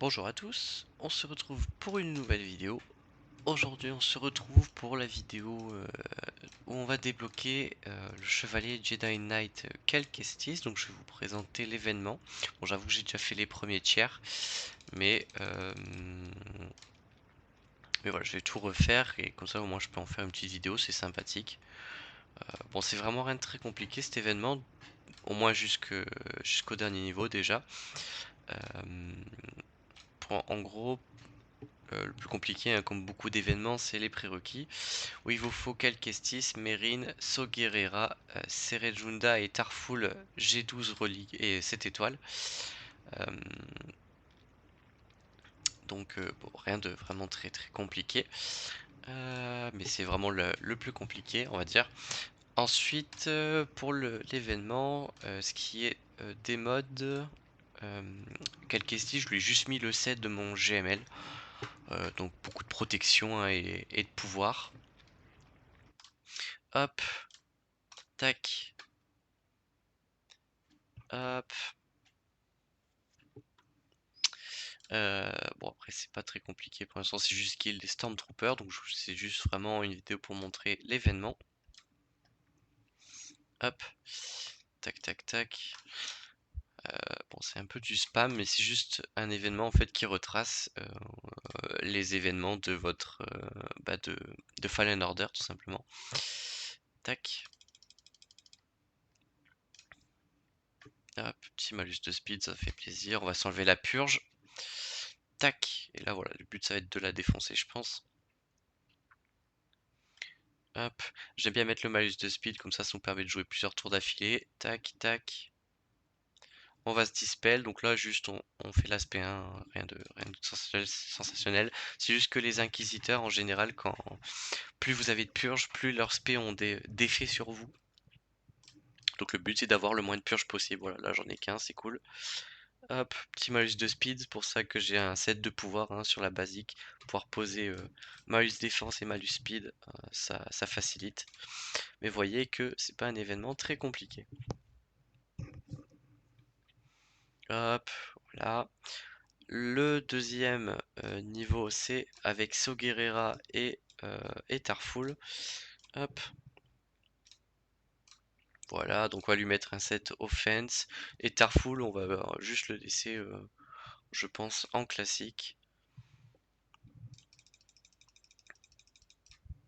Bonjour à tous, on se retrouve pour une nouvelle vidéo. Aujourd'hui on se retrouve pour la vidéo où on va débloquer le chevalier Jedi Knight Cal Kestis. Donc je vais vous présenter l'événement. Bon, j'avoue que j'ai déjà fait les premiers tiers, mais, mais voilà, je vais tout refaire et comme ça au moins je peux en faire une petite vidéo, c'est sympathique. Bon, c'est vraiment rien de très compliqué cet événement, au moins jusqu'au dernier niveau déjà. Euh, en gros, le plus compliqué, hein, comme beaucoup d'événements, c'est les prérequis, où il vous faut Cal Kestis, Merin, Soguerera, Serejunda et Tarful G12 reliques et 7 étoiles. Euh, donc bon, rien de vraiment très très compliqué. Mais c'est vraiment le plus compliqué, on va dire. Ensuite, pour l'événement, ce qui est des modes, Cal Kestis, je lui ai juste mis le set de mon GML. Donc beaucoup de protection, hein, et de pouvoir. Hop, tac, hop. Bon, après c'est pas très compliqué pour l'instant, c'est juste qu'il y ait des Stormtroopers, donc c'est juste vraiment une vidéo pour montrer l'événement. Hop, tac tac tac. Bon, c'est un peu du spam, mais c'est juste un événement en fait qui retrace les événements de votre de Fallen Order tout simplement. Tac. Hop, petit malus de speed, ça fait plaisir. On va s'enlever la purge. Tac. Et là voilà, le but ça va être de la défoncer, je pense. Hop, j'aime bien mettre le malus de speed, comme ça nous permet de jouer plusieurs tours d'affilée. Tac, tac. On va se dispel, donc là juste on fait l'aspect 1, rien de sensationnel. C'est juste que les inquisiteurs en général, quand plus vous avez de purges, plus leurs spés ont des d'effets sur vous. Donc le but c'est d'avoir le moins de purges possible. Voilà, là j'en ai qu'un, c'est cool. Hop, petit malus de speed, c'est pour ça que j'ai un set de pouvoir, hein, sur la basique. Pouvoir poser malus défense et malus speed, ça facilite. Mais voyez que c'est pas un événement très compliqué. Hop, voilà. Le deuxième niveau, c'est avec Soguerera et Tarful. Hop, voilà, donc on va lui mettre un set offense. Et Tarful, on va juste le laisser, je pense, en classique.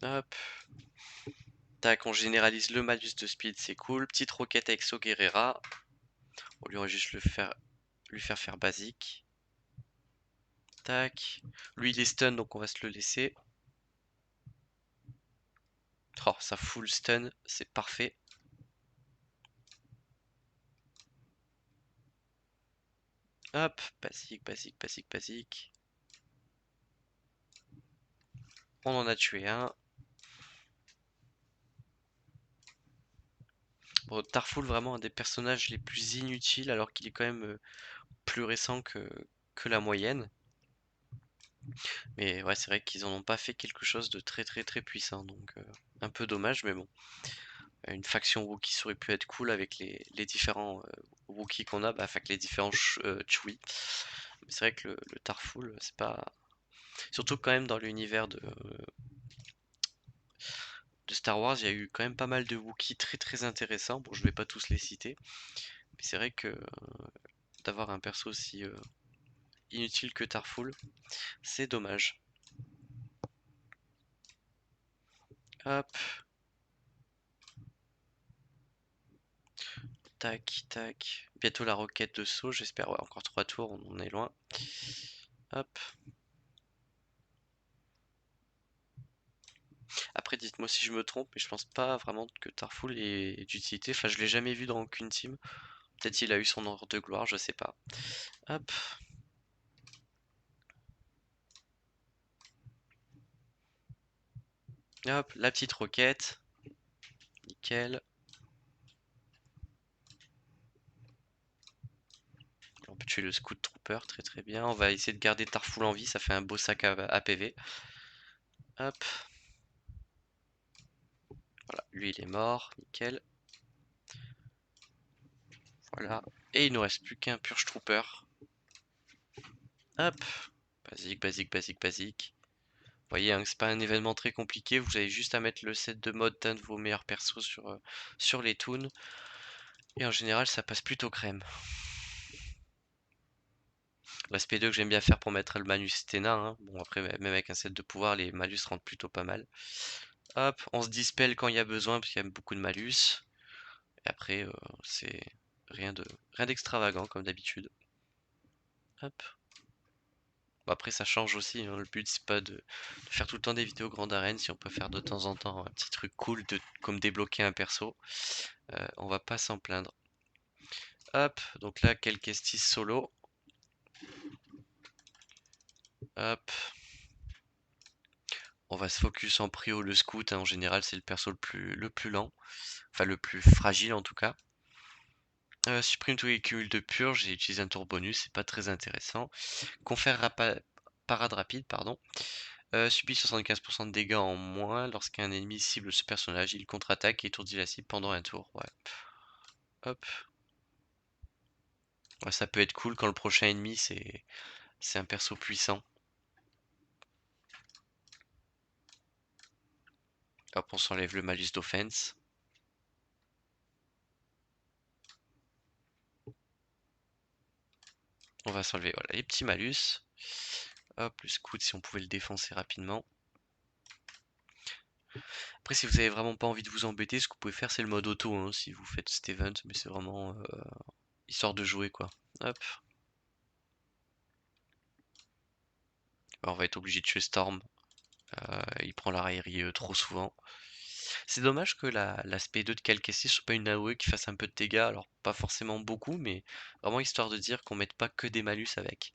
Hop, tac, on généralise le malus de speed, c'est cool. Petite roquette avec Soguerera. On lui va juste lui faire faire basique. Tac. Lui il est stun, donc on va se le laisser. Oh, ça full stun, c'est parfait. Hop, basique, basique, basique, basique. On en a tué un. Bon, Tarful, vraiment un des personnages les plus inutiles, alors qu'il est quand même plus récent que la moyenne. Mais ouais, c'est vrai qu'ils en ont pas fait quelque chose de très très très puissant, donc un peu dommage, mais bon. Une faction Wookiee ça aurait pu être cool avec les différents Wookiee qu'on a, bah, enfin que les différents Chewie. Mais c'est vrai que le Tarful, c'est pas. Surtout quand même dans l'univers de Star Wars, il y a eu quand même pas mal de Wookiees très très intéressants. Bon, je vais pas tous les citer, mais c'est vrai que d'avoir un perso aussi inutile que Tarful, c'est dommage. Hop, tac, tac. Bientôt la roquette de saut, j'espère. Ouais, encore 3 tours, on en est loin. Hop. Après, dites-moi si je me trompe, mais je pense pas vraiment que Tarful ait d'utilité. Enfin, je l'ai jamais vu dans aucune team. Peut-être il a eu son heure de gloire, je sais pas. Hop. Hop, la petite roquette. Nickel. On peut tuer le Scout Trooper, très très bien. On va essayer de garder Tarful en vie, ça fait un beau sac à PV. Hop, voilà, lui il est mort, nickel. Voilà, et il nous reste plus qu'un Purge Trooper. Hop, basique, basique, basique, basique. Vous voyez, hein, c'est pas un événement très compliqué, vous avez juste à mettre le set de mode d'un de vos meilleurs persos sur les toons. Et en général, ça passe plutôt crème. L'aspect 2 que j'aime bien faire pour mettre le malus Stena, hein. Bon, après, même avec un set de pouvoir, les malus rentrent plutôt pas mal. Hop, on se dispel quand il y a besoin, parce qu'il y a beaucoup de malus. Et après, c'est rien d'extravagant, comme d'habitude. Hop. Bon, après, ça change aussi, hein. Le but, c'est pas de faire tout le temps des vidéos grande arène. Si on peut faire de temps en temps un petit truc cool, comme débloquer un perso, on va pas s'en plaindre. Hop, donc là, quelques estis solo. Hop. On va se focus en prio le scout, hein. En général, c'est le perso le plus lent. Enfin, le plus fragile en tout cas. Supprime tous les cumuls de purge et utilise un tour bonus, c'est pas très intéressant. Confère parade rapide, pardon. Subit 75% de dégâts en moins lorsqu'un ennemi cible ce personnage. Il contre-attaque et étourdit la cible pendant un tour. Ouais. Hop. Ouais, ça peut être cool quand le prochain ennemi c'est un perso puissant. Hop, on s'enlève le malus d'offense. On va s'enlever voilà, les petits malus. Hop, le scout si on pouvait le défoncer rapidement. Après, si vous avez vraiment pas envie de vous embêter, ce que vous pouvez faire, c'est le mode auto, hein, si vous faites cet event, mais c'est vraiment histoire de jouer, quoi. Hop. Alors, on va être obligé de tuer Storm. Il prend la raillerie trop souvent. C'est dommage que l'aspect 2 de Calcassis soit pas une AOE qui fasse un peu de dégâts, alors pas forcément beaucoup, mais vraiment histoire de dire qu'on mette pas que des malus avec.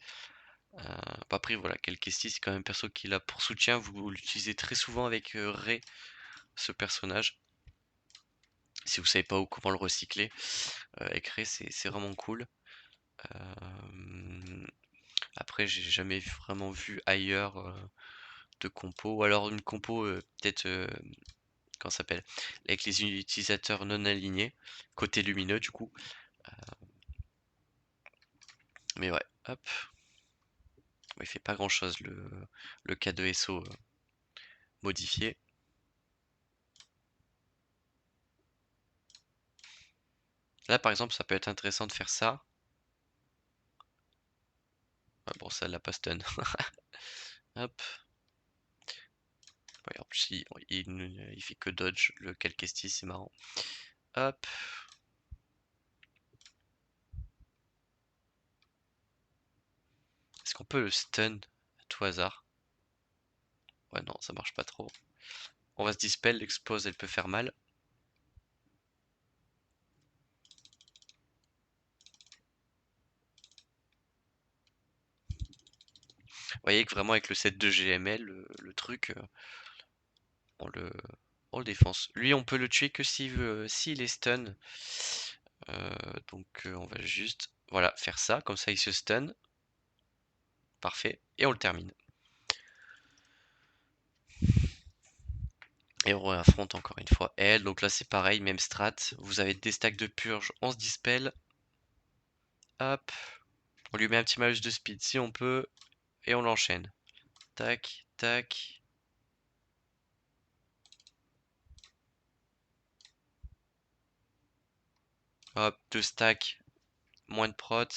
Après, voilà, Calcassis, c'est quand même un perso qui est là pour soutien, vous l'utilisez très souvent avec Ray, ce personnage. Si vous savez pas où comment le recycler, avec Ray, c'est vraiment cool. Après, j'ai jamais vraiment vu ailleurs de compo, ou alors une compo peut-être, comment ça s'appelle, avec les utilisateurs non alignés, côté lumineux du coup. Mais ouais, hop. Ouais, il fait pas grand-chose le K2SO modifié. Là par exemple, ça peut être intéressant de faire ça. Ah, bon, ça l'a pas stun. Hop. Ouais, en plus, il fait que dodge le Calcestis, c'est marrant. Hop. Est-ce qu'on peut le stun à tout hasard? Ouais, non, ça marche pas trop. On va se dispel, l'expose, elle peut faire mal. Vous voyez que vraiment avec le set de GML, le truc, on le, on le défonce. Lui, on peut le tuer que s'il est stun. Donc on va juste voilà, faire ça, comme ça il se stun. Parfait. Et on le termine. Et on affronte encore une fois elle. Donc là c'est pareil, même strat. Vous avez des stacks de purge, on se dispel. Hop. On lui met un petit malus de speed si on peut. Et on l'enchaîne. Tac, tac. Hop, 2 stacks, moins de prot.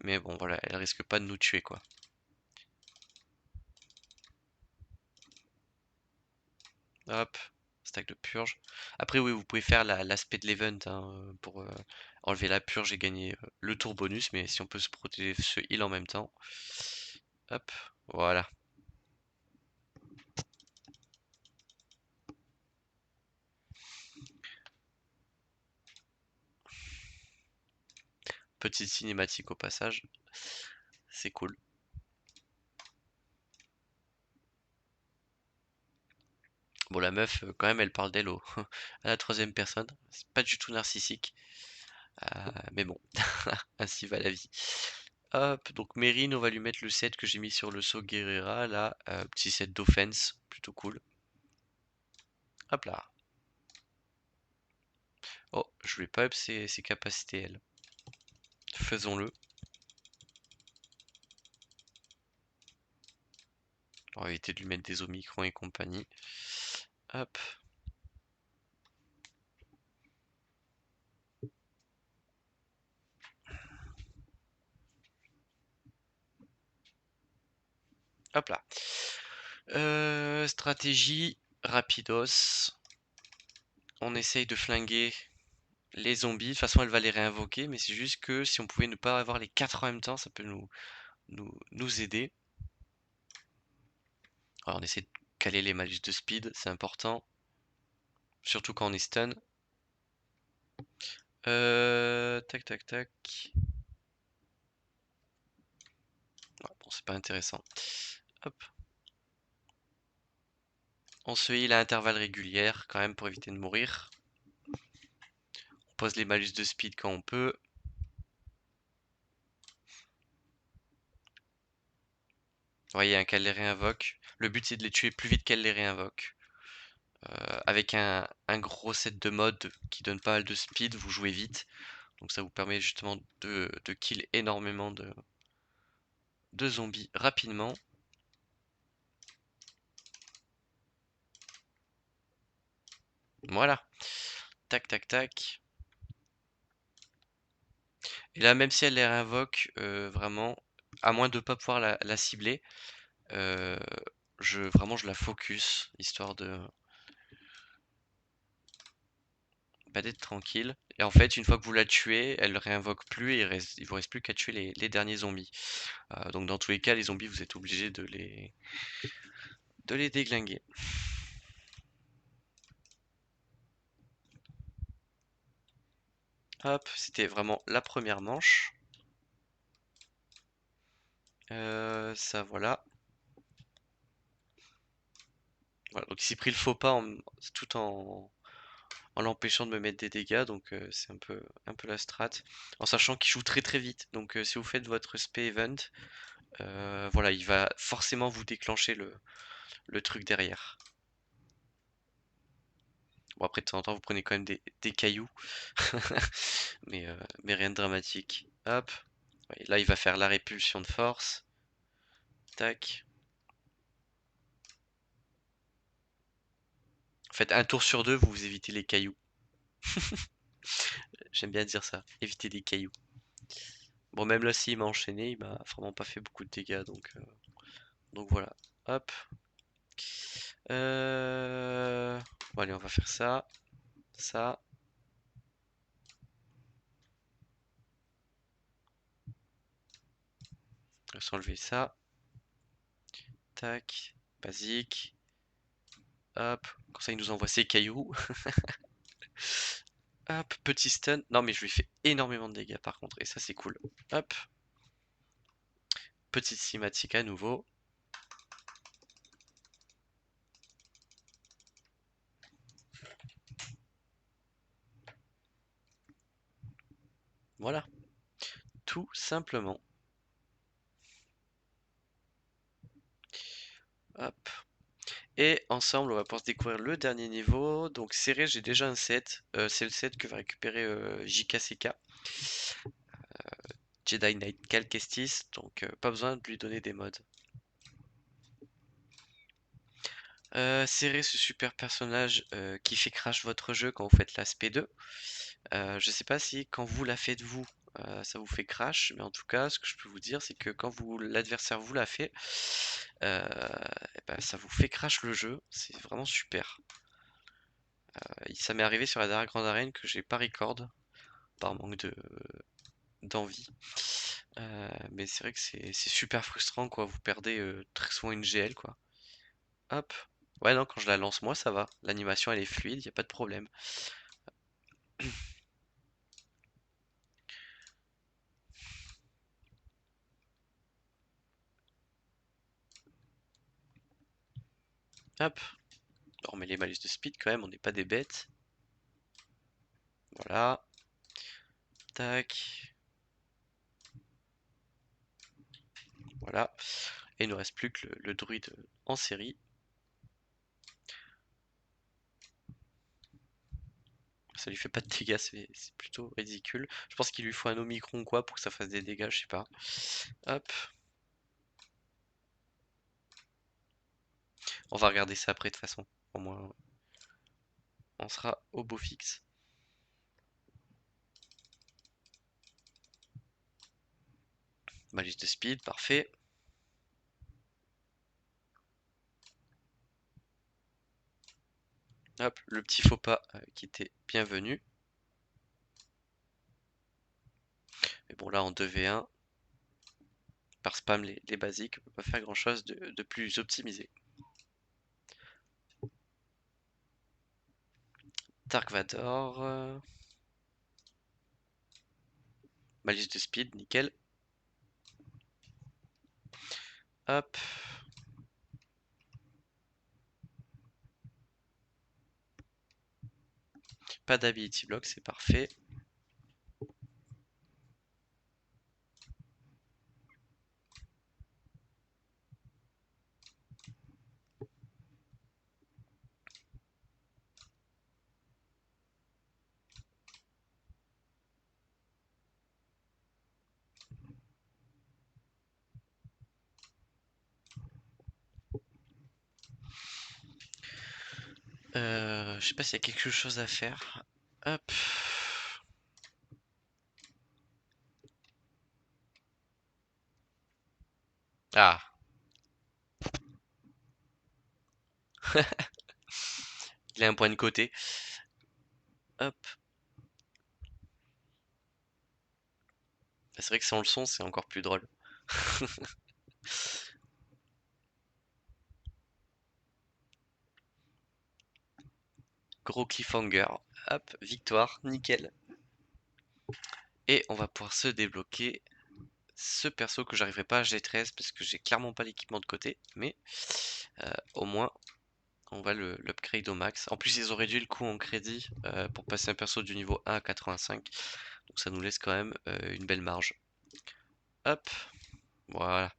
Mais bon voilà, elle risque pas de nous tuer quoi. Hop, stack de purge. Après oui, vous pouvez faire l'aspect de l'event hein, pour enlever la purge et gagner le tour bonus. Mais si on peut se protéger ce heal en même temps. Hop, voilà. Petite cinématique au passage. C'est cool. Bon, la meuf, quand même, elle parle d'elle à la troisième personne. C'est pas du tout narcissique. Mais bon, ainsi va la vie. Hop, donc Mérine, on va lui mettre le set que j'ai mis sur le saut Guerrera. Là, petit set d'offense, plutôt cool. Hop là. Oh, je vais pas up ses capacités, elle. Faisons-le. On va éviter de lui mettre des Omicron et compagnie. Hop. Hop là. Stratégie rapidos. On essaye de flinguer les zombies. De toute façon, elle va les réinvoquer, mais c'est juste que si on pouvait ne pas avoir les 4 en même temps, ça peut nous aider. Alors, on essaie de caler les malus de speed, c'est important. Surtout quand on est stun. Tac, tac, tac. Ah, bon, c'est pas intéressant. Hop. On se heal à intervalles réguliers quand même pour éviter de mourir. On pose les malus de speed quand on peut. Vous voyez, hein, qu'elle les réinvoque. Le but c'est de les tuer plus vite qu'elle les réinvoque. Avec un gros set de modes qui donne pas mal de speed, vous jouez vite. Donc ça vous permet justement de kill énormément de zombies rapidement. Voilà. Tac, tac, tac. Et là, même si elle les réinvoque, vraiment, à moins de pas pouvoir la cibler, euh, vraiment je la focus, histoire de bah, d'être tranquille. Et en fait, une fois que vous la tuez, elle réinvoque plus et il vous reste plus qu'à tuer les derniers zombies. Donc dans tous les cas, les zombies, vous êtes obligé de les déglinguer. Hop, c'était vraiment la première manche. Ça voilà. Voilà, donc il s'est pris le faux pas tout en l'empêchant de me mettre des dégâts, donc c'est un peu la strat. En sachant qu'il joue très très vite, donc si vous faites votre spé event, voilà, il va forcément vous déclencher le truc derrière. Bon après de temps en temps vous prenez quand même des cailloux, mais rien de dramatique. Hop, ouais, là il va faire la répulsion de force. Tac. En fait, un tour sur deux, vous évitez les cailloux. J'aime bien dire ça, éviter les cailloux. Bon, même là, s'il m'a enchaîné, il m'a vraiment pas fait beaucoup de dégâts, donc voilà. Hop. Bon, allez, on va faire ça, ça. On va s'enlever ça. Tac. Basique. Hop. Comme ça, il nous envoie ses cailloux. Hop. Petit stun. Non, mais je lui fais énormément de dégâts par contre, et ça, c'est cool. Hop. Petite cinématique à nouveau. Voilà. Tout simplement. Hop. Et ensemble, on va pouvoir se découvrir le dernier niveau. Donc, serré, j'ai déjà un set. C'est le set que va récupérer JKCK. Jedi Knight Cal Kestis. Donc, pas besoin de lui donner des mods. Serré, ce super personnage qui fait crash votre jeu quand vous faites l'aspect 2. Je sais pas si quand vous la faites vous, ça vous fait crash, mais en tout cas, ce que je peux vous dire, c'est que quand l'adversaire vous l'a fait, euh, eh ben, ça vous fait crash le jeu. C'est vraiment super. Ça m'est arrivé sur la dernière grande arène que j'ai pas record par manque d'envie. Mais c'est vrai que c'est super frustrant quoi. Vous perdez très souvent une GL quoi. Hop. Ouais non, quand je la lance moi ça va. L'animation elle est fluide, y a pas de problème. Hop. On met les malus de speed quand même, on n'est pas des bêtes. Voilà. Tac. Voilà. Et il ne reste plus que le druide en série. Ça lui fait pas de dégâts, c'est plutôt ridicule. Je pense qu'il lui faut un Omicron ou quoi pour que ça fasse des dégâts, je sais pas. Hop. On va regarder ça après de toute façon. Au moins, on sera au beau fixe. Malus de speed, parfait. Hop, le petit faux pas qui était bienvenu. Mais bon, là en 2v1, par spam les basiques, on peut pas faire grand chose de plus optimisé. Dark Vador. Malus de speed, nickel. Hop. Pas d'ability block, c'est parfait. Je sais pas s'il y a quelque chose à faire. Hop. Ah. Il a un point de côté. Hop. C'est vrai que sans le son, c'est encore plus drôle. Gros cliffhanger. Hop, victoire, nickel. Et on va pouvoir se débloquer ce perso que j'arriverai pas à G13 parce que j'ai clairement pas l'équipement de côté. Mais au moins, on va l'upgrade au max. En plus, ils ont réduit le coût en crédit pour passer un perso du niveau 1 à 85. Donc ça nous laisse quand même une belle marge. Hop, voilà.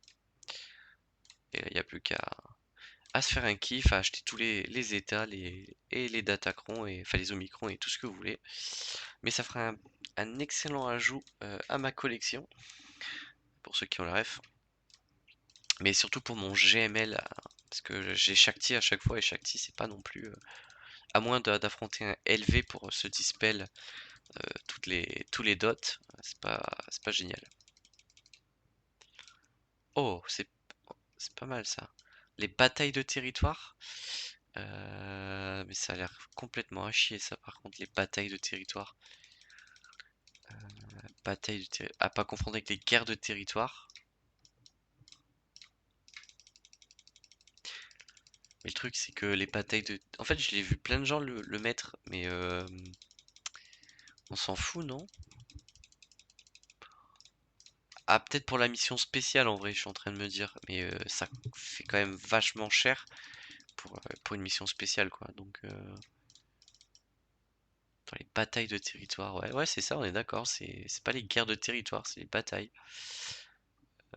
Et il n'y a plus qu'à se faire un kiff, à acheter tous les états et les datacrons, et, enfin les omicrons et tout ce que vous voulez. Mais ça fera un excellent ajout à ma collection, pour ceux qui ont la ref. Mais surtout pour mon GML, parce que j'ai Shakti à chaque fois, et Shakti c'est pas non plus... à moins d'affronter un LV pour se dispel tous les dots, c'est pas génial. Oh, c'est pas mal ça. Les batailles de territoire. Mais ça a l'air complètement à chier ça par contre, les batailles de territoire. Bataille de territoire. À pas confondre avec les guerres de territoire. Mais le truc c'est que les batailles de... En fait je l'ai vu plein de gens le mettre, mais on s'en fout non? Ah peut-être pour la mission spéciale en vrai je suis en train de me dire. Mais ça fait quand même vachement cher pour une mission spéciale quoi. Donc dans les batailles de territoire, ouais, ouais c'est ça, on est d'accord. C'est pas les guerres de territoire, c'est les batailles.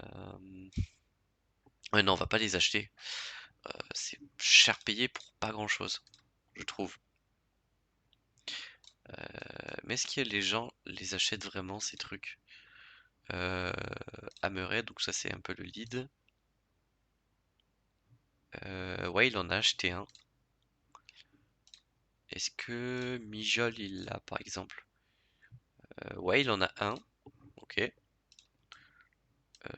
Euh, Ouais non on va pas les acheter. C'est cher payé pour pas grand chose, je trouve. Mais est-ce que les gens les achètent vraiment ces trucs? Euh, Ameray, donc ça c'est un peu le lead. Ouais, il en a acheté un. Est-ce que Mijol il l'a par exemple? Ouais, il en a un. Ok.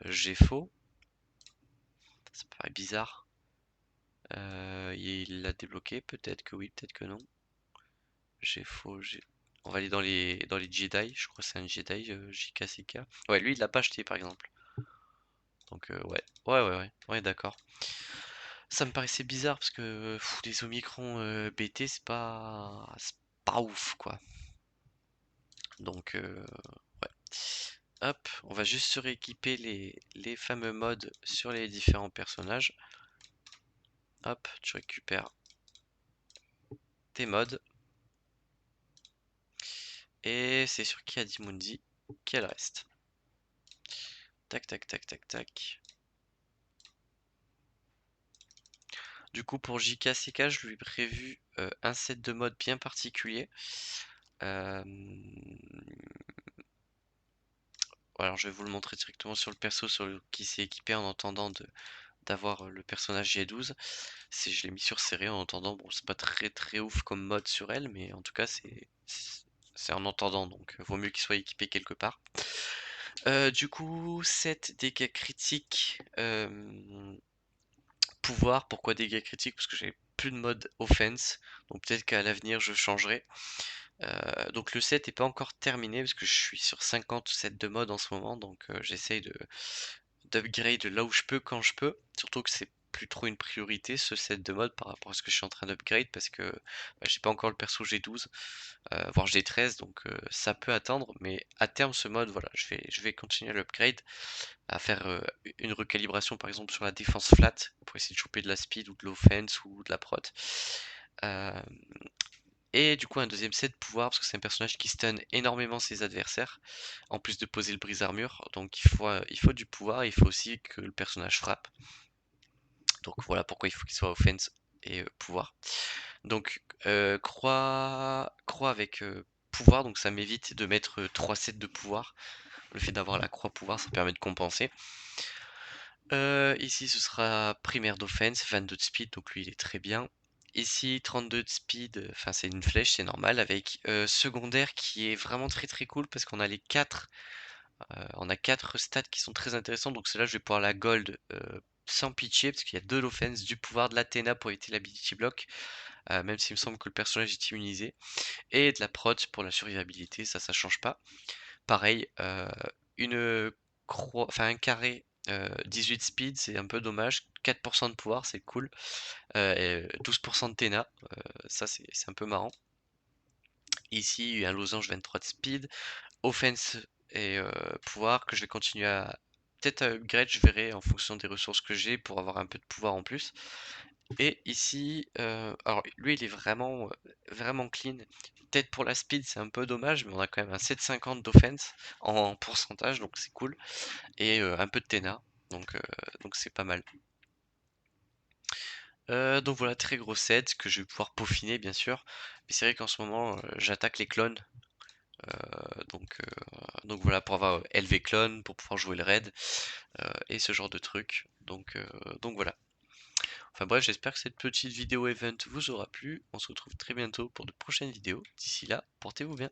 Géfo, ça paraît bizarre. Il l'a débloqué, peut-être que oui, peut-être que non. Géfo, on va aller dans les Jedi. Je crois que c'est un Jedi, JKCK. Ouais, lui il l'a pas acheté par exemple. Donc ouais, ouais, d'accord. Ça me paraissait bizarre parce que les Omicron BT c'est pas ouf quoi. Donc ouais. Hop, on va juste se rééquiper les fameux modes sur les différents personnages. Hop, tu récupères tes modes. Et c'est sur Kiadimundi qu'elle reste. Tac, tac, tac, tac, tac. Du coup, pour JKCK, je lui ai prévu un set de modes bien particulier. Euh, Alors, je vais vous le montrer directement sur le perso qui s'est équipé en attendant d'avoir le personnage J12. Je l'ai mis sur serré en entendant, bon c'est pas très ouf comme mode sur elle, mais en tout cas c'est en entendant, donc vaut mieux qu'il soit équipé quelque part. Du coup, 7 dégâts critiques, pouvoir. Pourquoi dégâts critiques? Parce que j'ai plus de mode offense, donc peut-être qu'à l'avenir je changerai. Donc le set est pas encore terminé parce que je suis sur 50 sets de mode en ce moment, donc j'essaye de d'upgrade là où je peux, quand je peux. Surtout que c'est plus trop une priorité ce set de mode par rapport à ce que je suis en train d'upgrade, parce que j'ai pas encore le perso G12, voire G13, donc ça peut attendre, mais à terme ce mode, voilà, je vais continuer à l'upgrade, à faire une recalibration par exemple sur la défense flat pour essayer de choper de la speed ou de l'offense ou de la prot. Euh, et du coup un deuxième set de pouvoir parce que c'est un personnage qui stun énormément ses adversaires, en plus de poser le brise-armure, donc il faut du pouvoir, il faut aussi que le personnage frappe. Donc voilà pourquoi il faut qu'il soit offense et pouvoir. Donc croix avec pouvoir, donc ça m'évite de mettre 3 sets de pouvoir. Le fait d'avoir la croix pouvoir, ça permet de compenser. Ici ce sera primaire d'offense, 22 de speed, donc lui il est très bien. Ici 32 de speed, enfin c'est une flèche, c'est normal, avec secondaire qui est vraiment très cool parce qu'on a les 4 on a 4 stats qui sont très intéressants, donc celle-là je vais pouvoir la gold sans pitié parce qu'il y a de l'offense, du pouvoir de l'Athéna pour éviter l'ability block, même s'il me semble que le personnage est immunisé, et de la prot pour la survivabilité, ça change pas. Pareil, une croix, enfin un carré 18 speed, c'est un peu dommage. 4% de pouvoir, c'est cool. Et 12% de Tena, ça c'est un peu marrant. Ici, un losange 23 de speed, offense et pouvoir que je vais continuer à peut-être à upgrade, je verrai en fonction des ressources que j'ai pour avoir un peu de pouvoir en plus. Et ici, alors lui il est vraiment clean. Peut-être pour la speed c'est un peu dommage, mais on a quand même un 7,50 d'offense en pourcentage, donc c'est cool. Et un peu de Tena, donc c'est pas mal. Donc voilà, très gros set que je vais pouvoir peaufiner bien sûr. Mais c'est vrai qu'en ce moment j'attaque les clones. Donc voilà, pour avoir LV clone, pour pouvoir jouer le raid, et ce genre de trucs. Donc voilà. Enfin bref, j'espère que cette petite vidéo event vous aura plu. On se retrouve très bientôt pour de prochaines vidéos. D'ici là, portez-vous bien.